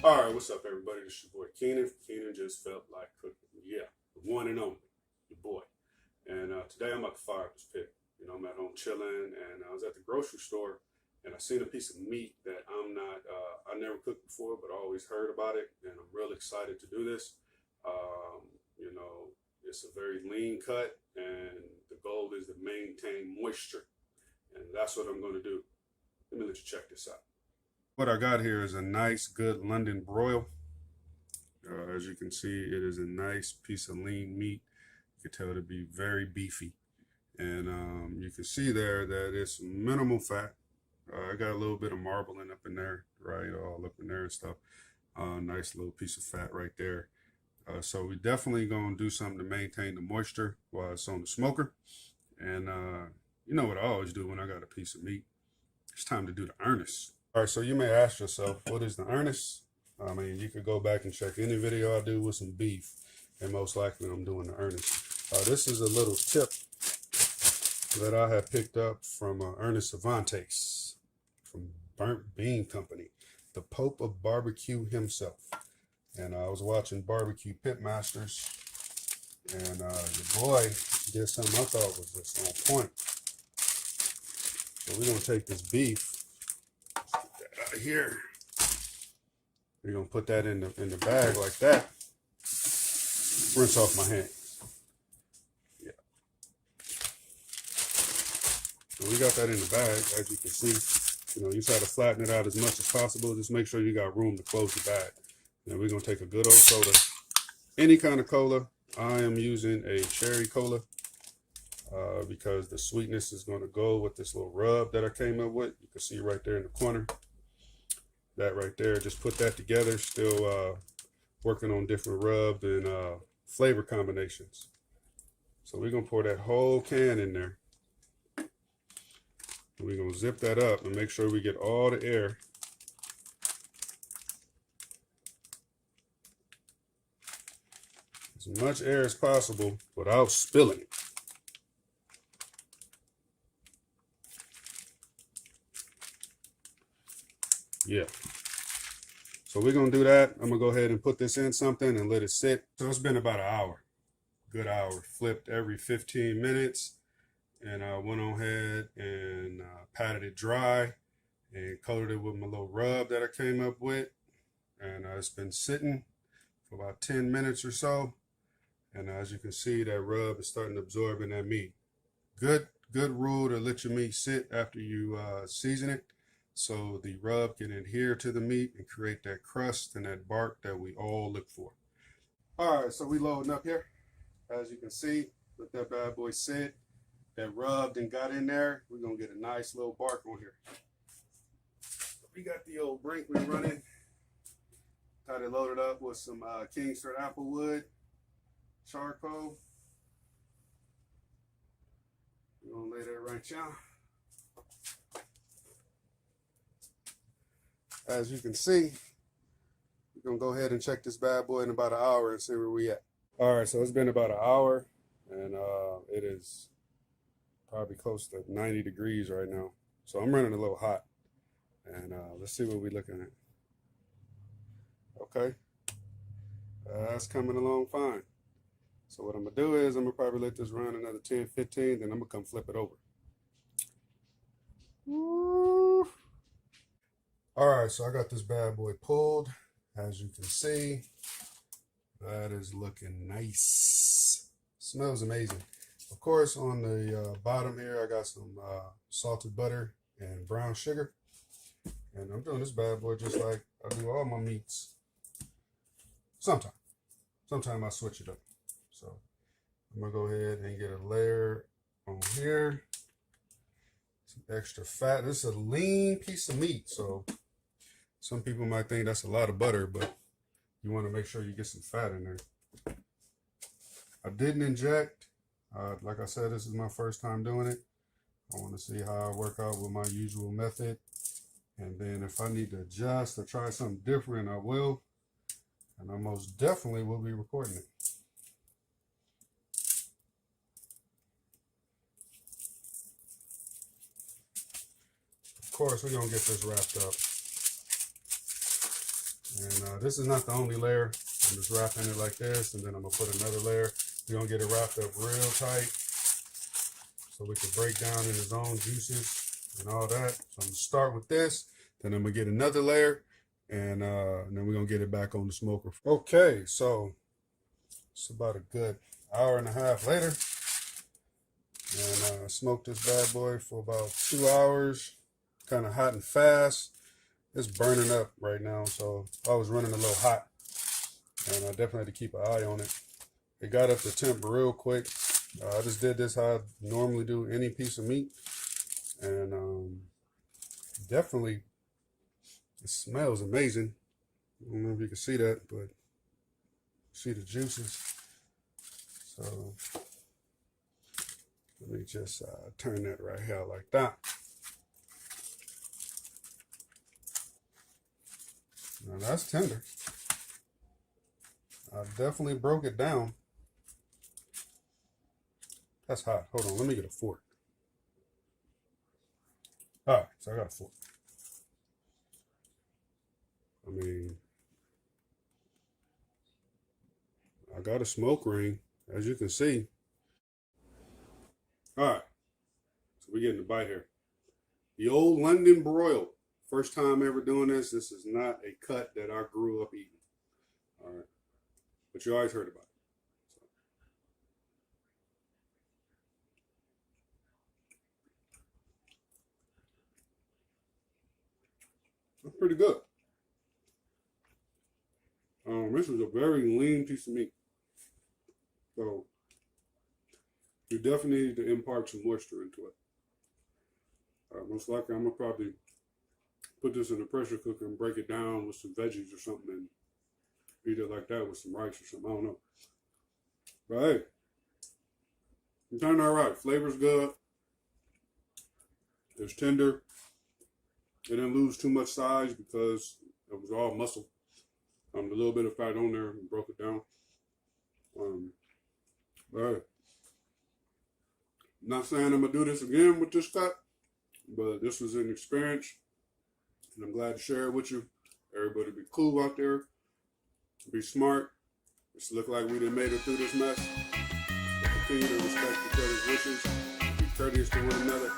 All right, what's up, everybody? This is your boy Keenan. Keenan just felt like cooking. Yeah, the one and only, your boy. And today I'm about to fire up this pit. You know, I'm at home chilling, and I was at the grocery store, and I seen a piece of meat that I never cooked before, but I always heard about it, and I'm real excited to do this. You know, it's a very lean cut, and the goal is to maintain moisture, and that's what I'm going to do. Let me let you check this out. What I got here is a nice, good London broil. As you can see, it is a nice piece of lean meat. You can tell it to be very beefy. And you can see there that it's minimal fat. I got a little bit of marbling up in there, right? All up in there and stuff. Nice little piece of fat right there. So we definitely going to do something to maintain the moisture while it's on the smoker. And you know what I always do when I got a piece of meat? It's time to do the earnest. All right, so you may ask yourself, what is the earnest? I mean, you could go back and check any video I do with some beef, and most likely I'm doing the earnest. This is a little tip that I have picked up from Ernest Cervantes from Burnt Bean Company, the Pope of barbecue himself. And I was watching Barbecue Pitmasters, and your boy did something I thought was just on point. So we're going to take this beef here. We're gonna put that in the bag like that. Rinse off my hands. Yeah. So we got that in the bag, as you can see. You know, you try to flatten it out as much as possible. Just make sure you got room to close the bag. Then we're gonna take a good old soda, any kind of cola. I am using a cherry cola because the sweetness is gonna go with this little rub that I came up with. You can see right there in the corner. That right there, just put that together. Still working on different rub and flavor combinations. So we're gonna pour that whole can in there. And we're gonna zip that up and make sure we get all the air. As much air as possible without spilling it. Yeah. So we're going to do that. I'm going to go ahead and put this in something and let it sit. So it's been about an hour, good hour. Flipped every 15 minutes. And I went on ahead and patted it dry and coated it with my little rub that I came up with. And it's been sitting for about 10 minutes or so. And as you can see, that rub is starting to absorb in that meat. Good rule to let your meat sit after you season it, so the rub can adhere to the meat and create that crust and that bark that we all look for. All right, so we loading up here. As you can see, let that bad boy sit. That rubbed and got in there. We're gonna get a nice little bark on here. We got the old brink we running. Got it loaded up with some Kingsford applewood, charcoal. We're gonna lay that right down. As you can see, we're gonna go ahead and check this bad boy in about an hour and see where we at. All right, so it's been about an hour, and it is probably close to 90 degrees right now. So I'm running a little hot, and let's see what we're looking at. Okay, that's coming along fine. So what I'm gonna do is I'm gonna probably let this run another 10, 15, then I'm gonna come flip it over. Woo. All right, so I got this bad boy pulled. As you can see, that is looking nice. Smells amazing. Of course, on the bottom here, I got some salted butter and brown sugar. And I'm doing this bad boy just like I do all my meats. Sometimes I switch it up. So I'm gonna go ahead and get a layer on here. Some extra fat. This is a lean piece of meat, so some people might think that's a lot of butter, but you want to make sure you get some fat in there. I didn't inject. Like I said, this is my first time doing it. I want to see how I work out with my usual method. And then if I need to adjust or try something different, I will. And I most definitely will be recording it. Of course, we're going to get this wrapped up. And this is not the only layer. I'm just wrapping it like this, and then I'm gonna put another layer. We're gonna get it wrapped up real tight so we can break down in its own juices and all that. So I'm gonna start with this, then I'm gonna get another layer, and then we're gonna get it back on the smoker. Okay, so it's about a good hour and a half later, and I smoked this bad boy for about 2 hours, kind of hot and fast. It's burning up right now, so I was running a little hot, and I definitely had to keep an eye on it. It got up to temp real quick. I just did this how I normally do any piece of meat, and definitely it smells amazing. I don't know if you can see that, but see the juices. So let me just turn that right here like that. Now that's tender. I definitely broke it down. That's hot. Hold on, let me get a fork. All right, so I got a fork. I mean, I got a smoke ring, as you can see. All right, so we're getting a bite here. The old London Broil. First time ever doing this. This is not a cut that I grew up eating. All right, but you always heard about it. So, that's pretty good. This is a very lean piece of meat. So you definitely need to impart some moisture into it. Most likely I'm gonna probably put this in a pressure cooker and break it down with some veggies or something and eat it like that with some rice or something. I don't know. But hey, it turned out right. Flavor's good. It's tender. It didn't lose too much size because it was all muscle. A little bit of fat on there and broke it down. But hey, not saying I'm gonna do this again with this cut, but this was an experience, and I'm glad to share it with you. Everybody be cool out there, be smart. Just look like we done made it through this mess. Continue to respect each other's wishes, be courteous to one another.